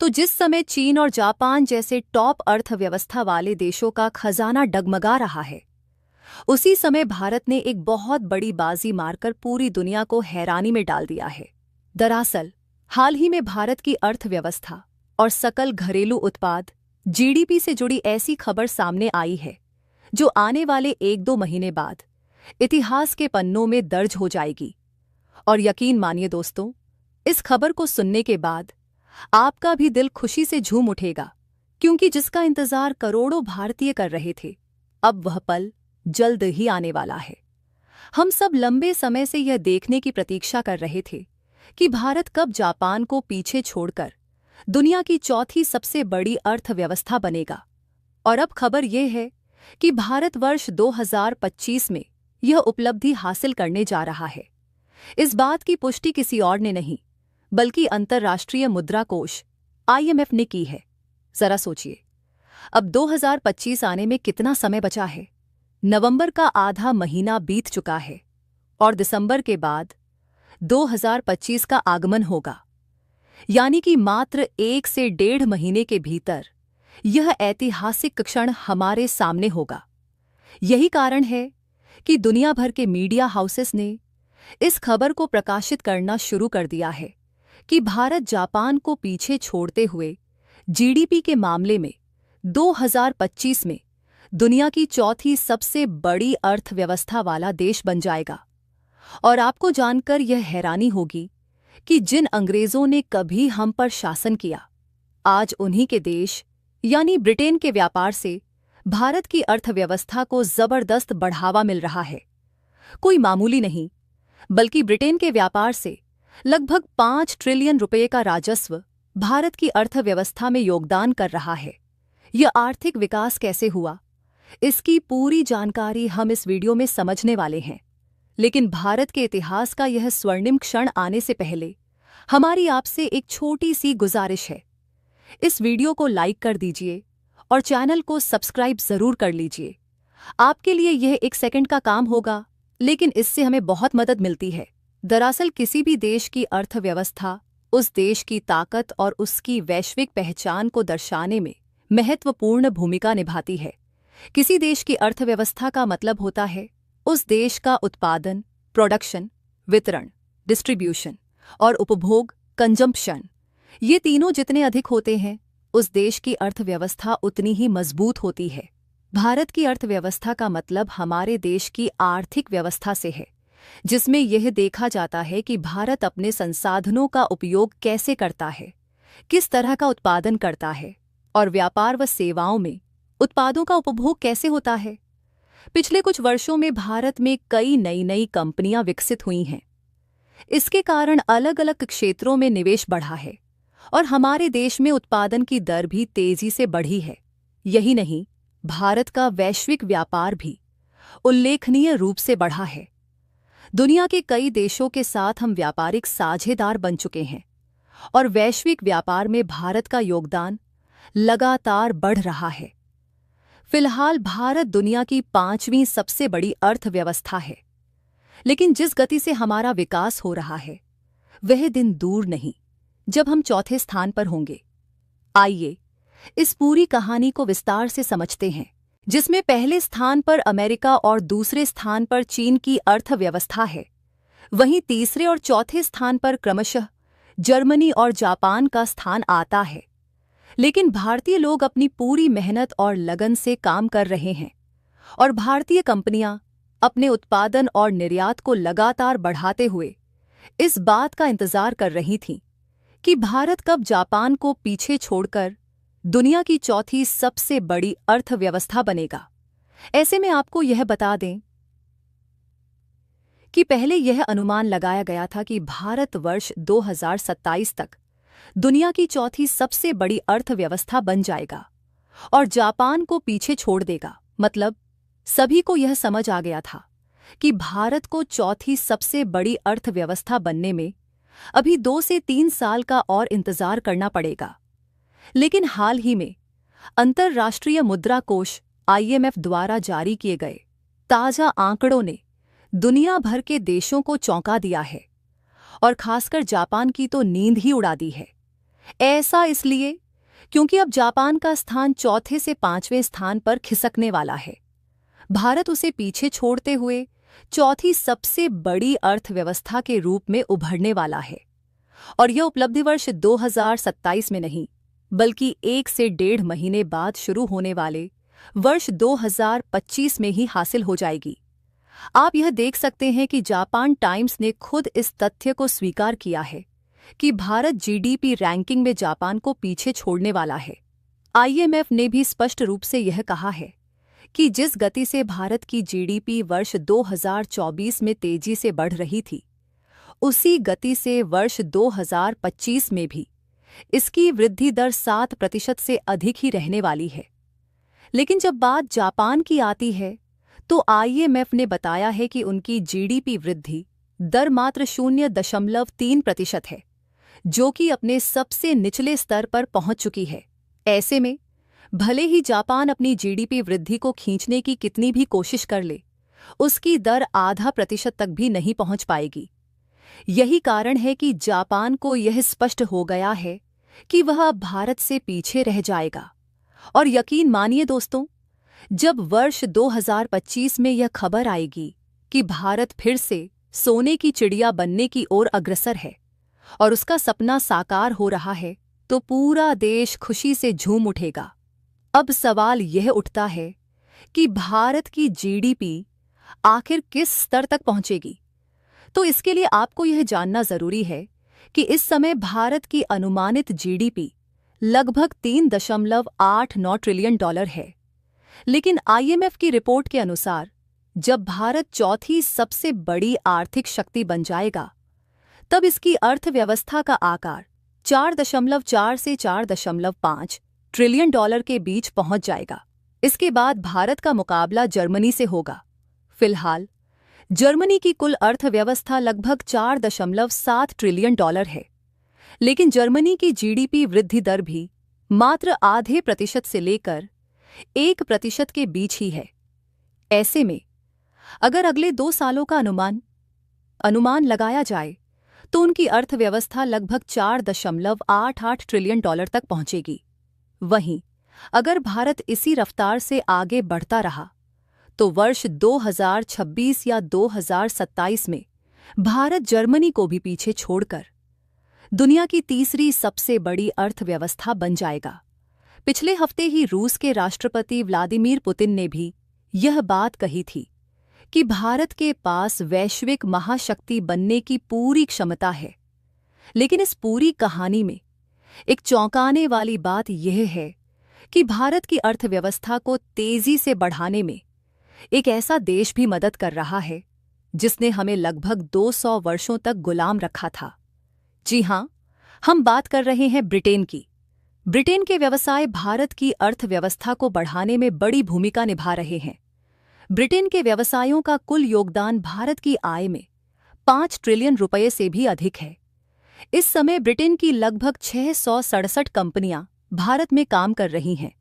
तो जिस समय चीन और जापान जैसे टॉप अर्थव्यवस्था वाले देशों का खजाना डगमगा रहा है, उसी समय भारत ने एक बहुत बड़ी बाजी मारकर पूरी दुनिया को हैरानी में डाल दिया है। दरअसल हाल ही में भारत की अर्थव्यवस्था और सकल घरेलू उत्पाद जीडीपी से जुड़ी ऐसी खबर सामने आई है जो आने वाले 1-2 महीने बाद इतिहास के पन्नों में दर्ज हो जाएगी। और यकीन मानिए दोस्तों, इस खबर को सुनने के बाद आपका भी दिल खुशी से झूम उठेगा, क्योंकि जिसका इंतजार करोड़ों भारतीय कर रहे थे, अब वह पल जल्द ही आने वाला है। हम सब लंबे समय से यह देखने की प्रतीक्षा कर रहे थे कि भारत कब जापान को पीछे छोड़कर दुनिया की चौथी सबसे बड़ी अर्थव्यवस्था बनेगा। और अब खबर यह है कि भारत वर्ष 2025 में यह उपलब्धि हासिल करने जा रहा है। इस बात की पुष्टि किसी और ने नहीं, बल्कि अंतर्राष्ट्रीय मुद्रा कोष IMF ने की है। जरा सोचिए, अब 2025 आने में कितना समय बचा है। नवंबर का आधा महीना बीत चुका है और दिसंबर के बाद 2025 का आगमन होगा, यानी कि मात्र 1 से 1.5 महीने के भीतर यह ऐतिहासिक क्षण हमारे सामने होगा। यही कारण है कि दुनिया भर के मीडिया हाउसेस ने इस खबर को प्रकाशित करना शुरू कर दिया है कि भारत जापान को पीछे छोड़ते हुए जीडीपी के मामले में 2025 में दुनिया की चौथी सबसे बड़ी अर्थव्यवस्था वाला देश बन जाएगा। और आपको जानकर यह हैरानी होगी कि जिन अंग्रेजों ने कभी हम पर शासन किया, आज उन्हीं के देश यानी ब्रिटेन के व्यापार से भारत की अर्थव्यवस्था को जबरदस्त बढ़ावा मिल रहा है। कोई मामूली नहीं, बल्कि ब्रिटेन के व्यापार से लगभग 5 ट्रिलियन रुपए का राजस्व भारत की अर्थव्यवस्था में योगदान कर रहा है। यह आर्थिक विकास कैसे हुआ, इसकी पूरी जानकारी हम इस वीडियो में समझने वाले हैं। लेकिन भारत के इतिहास का यह स्वर्णिम क्षण आने से पहले हमारी आपसे एक छोटी सी गुजारिश है। इस वीडियो को लाइक कर दीजिए और चैनल को सब्सक्राइब जरूर कर लीजिए। आपके लिए यह 1 सेकंड का काम होगा, लेकिन इससे हमें बहुत मदद मिलती है। दरअसल किसी भी देश की अर्थव्यवस्था उस देश की ताकत और उसकी वैश्विक पहचान को दर्शाने में महत्वपूर्ण भूमिका निभाती है। किसी देश की अर्थव्यवस्था का मतलब होता है उस देश का उत्पादन, प्रोडक्शन, वितरण, डिस्ट्रीब्यूशन और उपभोग, कंजम्पशन। ये तीनों जितने अधिक होते हैं, उस देश की अर्थव्यवस्था उतनी ही मजबूत होती है। भारत की अर्थव्यवस्था का मतलब हमारे देश की आर्थिक व्यवस्था से है, जिसमें यह देखा जाता है कि भारत अपने संसाधनों का उपयोग कैसे करता है, किस तरह का उत्पादन करता है और व्यापार व सेवाओं में उत्पादों का उपभोग कैसे होता है। पिछले कुछ वर्षों में भारत में कई नई कंपनियां विकसित हुई हैं। इसके कारण अलग अलग क्षेत्रों में निवेश बढ़ा है और हमारे देश में उत्पादन की दर भी तेजी से बढ़ी है। यही नहीं, भारत का वैश्विक व्यापार भी उल्लेखनीय रूप से बढ़ा है। दुनिया के कई देशों के साथ हम व्यापारिक साझेदार बन चुके हैं और वैश्विक व्यापार में भारत का योगदान लगातार बढ़ रहा है। फिलहाल भारत दुनिया की 5वीं सबसे बड़ी अर्थव्यवस्था है, लेकिन जिस गति से हमारा विकास हो रहा है, वह दिन दूर नहीं जब हम चौथे स्थान पर होंगे। आइए इस पूरी कहानी को विस्तार से समझते हैं, जिसमें पहले स्थान पर अमेरिका और दूसरे स्थान पर चीन की अर्थव्यवस्था है। वहीं तीसरे और चौथे स्थान पर क्रमशः जर्मनी और जापान का स्थान आता है। लेकिन भारतीय लोग अपनी पूरी मेहनत और लगन से काम कर रहे हैं और भारतीय कंपनियां अपने उत्पादन और निर्यात को लगातार बढ़ाते हुए इस बात का इंतजार कर रही थीं कि भारत कब जापान को पीछे छोड़कर दुनिया की चौथी सबसे बड़ी अर्थव्यवस्था बनेगा। ऐसे में आपको यह बता दें कि पहले यह अनुमान लगाया गया था कि भारत वर्ष 2027 तक दुनिया की चौथी सबसे बड़ी अर्थव्यवस्था बन जाएगा और जापान को पीछे छोड़ देगा। मतलब सभी को यह समझ आ गया था कि भारत को चौथी सबसे बड़ी अर्थव्यवस्था बनने में अभी 2 से 3 साल का और इंतजार करना पड़ेगा। लेकिन हाल ही में अंतर्राष्ट्रीय मुद्रा कोष IMF द्वारा जारी किए गए ताजा आंकड़ों ने दुनिया भर के देशों को चौंका दिया है और खासकर जापान की तो नींद ही उड़ा दी है। ऐसा इसलिए क्योंकि अब जापान का स्थान चौथे से 5वें स्थान पर खिसकने वाला है। भारत उसे पीछे छोड़ते हुए चौथी सबसे बड़ी अर्थव्यवस्था के रूप में उभरने वाला है। और यह उपलब्धि वर्ष 2027 में नहीं, बल्कि 1 से 1.5 महीने बाद शुरू होने वाले वर्ष 2025 में ही हासिल हो जाएगी। आप यह देख सकते हैं कि जापान टाइम्स ने खुद इस तथ्य को स्वीकार किया है कि भारत जीडीपी रैंकिंग में जापान को पीछे छोड़ने वाला है। आईएमएफ ने भी स्पष्ट रूप से यह कहा है कि जिस गति से भारत की जीडीपी वर्ष 2024 में तेजी से बढ़ रही थी, उसी गति से वर्ष 2025 में भी इसकी वृद्धि दर 7% से अधिक ही रहने वाली है। लेकिन जब बात जापान की आती है, तो आईएमएफ ने बताया है कि उनकी जीडीपी वृद्धि दर मात्र 0.3% है, जो कि अपने सबसे निचले स्तर पर पहुंच चुकी है। ऐसे में भले ही जापान अपनी जीडीपी वृद्धि को खींचने की कितनी भी कोशिश कर ले, उसकी दर 0.5% तक भी नहीं पहुंच पाएगी। यही कारण है कि जापान को यह स्पष्ट हो गया है कि वह अब भारत से पीछे रह जाएगा। और यकीन मानिए दोस्तों, जब वर्ष 2025 में यह खबर आएगी कि भारत फिर से सोने की चिड़िया बनने की ओर अग्रसर है और उसका सपना साकार हो रहा है, तो पूरा देश खुशी से झूम उठेगा। अब सवाल यह उठता है कि भारत की जीडीपी आखिर किस स्तर तक पहुंचेगी। तो इसके लिए आपको यह जानना जरूरी है कि इस समय भारत की अनुमानित जीडीपी लगभग $3.89 ट्रिलियन है। लेकिन आईएमएफ की रिपोर्ट के अनुसार जब भारत चौथी सबसे बड़ी आर्थिक शक्ति बन जाएगा, तब इसकी अर्थव्यवस्था का आकार 4.4 से 4.5 ट्रिलियन डॉलर के बीच पहुंच जाएगा। इसके बाद भारत का मुकाबला जर्मनी से होगा। फिलहाल जर्मनी की कुल अर्थव्यवस्था लगभग 4.7 ट्रिलियन डॉलर है, लेकिन जर्मनी की जीडीपी वृद्धि दर भी मात्र 0.5% से लेकर 1% के बीच ही है। ऐसे में अगर अगले 2 सालों का अनुमान लगाया जाए, तो उनकी अर्थव्यवस्था लगभग 4.88 ट्रिलियन डॉलर तक पहुंचेगी। वहीं अगर भारत इसी रफ्तार से आगे बढ़ता रहा, तो वर्ष 2026 या 2027 में भारत जर्मनी को भी पीछे छोड़कर दुनिया की तीसरी सबसे बड़ी अर्थव्यवस्था बन जाएगा। पिछले हफ्ते ही रूस के राष्ट्रपति व्लादिमीर पुतिन ने भी यह बात कही थी कि भारत के पास वैश्विक महाशक्ति बनने की पूरी क्षमता है। लेकिन इस पूरी कहानी में एक चौंकाने वाली बात यह है कि भारत की अर्थव्यवस्था को तेजी से बढ़ाने में एक ऐसा देश भी मदद कर रहा है जिसने हमें लगभग 200 वर्षों तक गुलाम रखा था। जी हां, हम बात कर रहे हैं ब्रिटेन की। ब्रिटेन के व्यवसाय भारत की अर्थव्यवस्था को बढ़ाने में बड़ी भूमिका निभा रहे हैं। ब्रिटेन के व्यवसायों का कुल योगदान भारत की आय में 5 ट्रिलियन रुपए से भी अधिक है। इस समय ब्रिटेन की लगभग 667 कंपनियां भारत में काम कर रही हैं।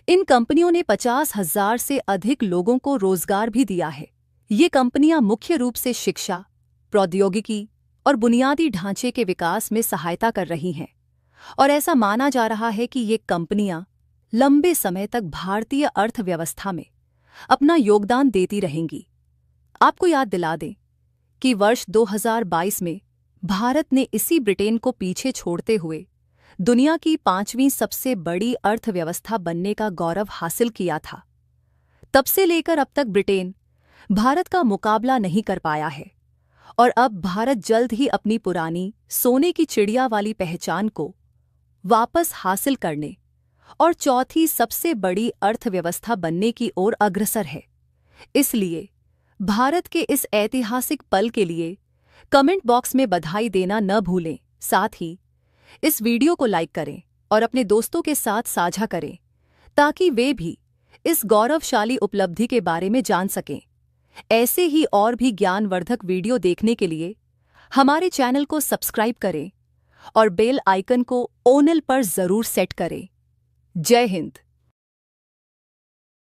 इन कंपनियों ने 50,000 से अधिक लोगों को रोजगार भी दिया है। ये कंपनियां मुख्य रूप से शिक्षा, प्रौद्योगिकी और बुनियादी ढांचे के विकास में सहायता कर रही हैं। और ऐसा माना जा रहा है कि ये कंपनियां लंबे समय तक भारतीय अर्थव्यवस्था में अपना योगदान देती रहेंगी। आपको याद दिला दें कि वर्ष 2022 में भारत ने इसी ब्रिटेन को पीछे छोड़ते हुए दुनिया की 5वीं सबसे बड़ी अर्थव्यवस्था बनने का गौरव हासिल किया था। तब से लेकर अब तक ब्रिटेन भारत का मुकाबला नहीं कर पाया है और अब भारत जल्द ही अपनी पुरानी सोने की चिड़िया वाली पहचान को वापस हासिल करने और चौथी सबसे बड़ी अर्थव्यवस्था बनने की ओर अग्रसर है। इसलिए भारत के इस ऐतिहासिक पल के लिए कमेंट बॉक्स में बधाई देना न भूलें। साथ ही इस वीडियो को लाइक करें और अपने दोस्तों के साथ साझा करें ताकि वे भी इस गौरवशाली उपलब्धि के बारे में जान सकें। ऐसे ही और भी ज्ञानवर्धक वीडियो देखने के लिए हमारे चैनल को सब्सक्राइब करें और बेल आइकन को ऑल पर जरूर सेट करें। जय हिंद।